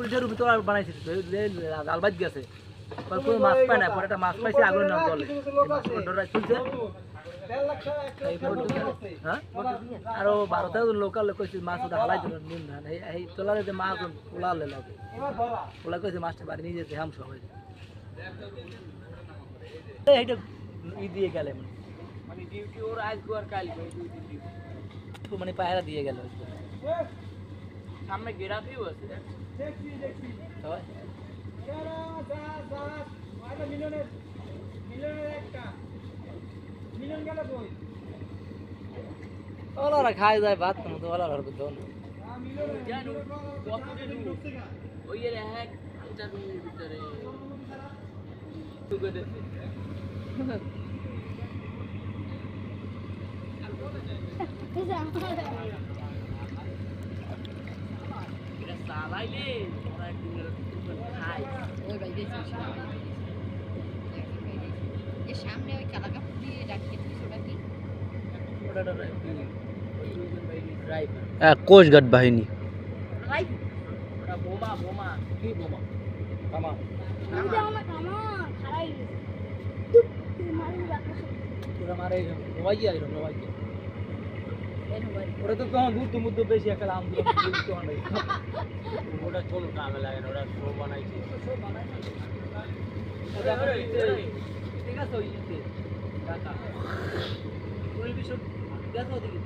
পুলিশের উপর তোরা বানাইছিস আলবাদ গেছে কোনো মাছ পায় না পরে একটা মাছ পাইছে আগুনের নাম চলে ডরা চলছে হ্যাঁ আরো 12-13 লোকাল কইছে মাছ ওটা হালাই দিল নিন না এই তোলারে যে মাছ পোলালে লাগে পোলা কইছে মাছটা বাড়ি নিয়ে যেতে হাম সবাই এইটা ই দিয়ে গেলে মানে ডিউটি ওর আজকে আর কাল তো মানে পায়রা দিয়ে গেল সামনে গেরাফিও আছে দেখছি ওরা খাই যায় ভাত তো ওরা ধরবে তো ওই এর এক ইন্টারভিউর ভিতরে সালাইলে ওরা একদিন খাই ওই ভাই দেখছিস এর সামনে ওই কালা কাপড় দিয়ে রাখিয়ে দিস ওটা কি ওটা ড্রাইভার কোস্টগার্ড বাহিনী ওটা বোমা কি বোমা কামা খারাই ওরা মারে নবাই ওরা তো তখন দুধ মুদ্দ বেশি একটা আম ওটা চলো কামে লাগে ওরা শো বানাইছে ঠিক আছে ওই টাকা পুরো বিষয় দেখো দেখি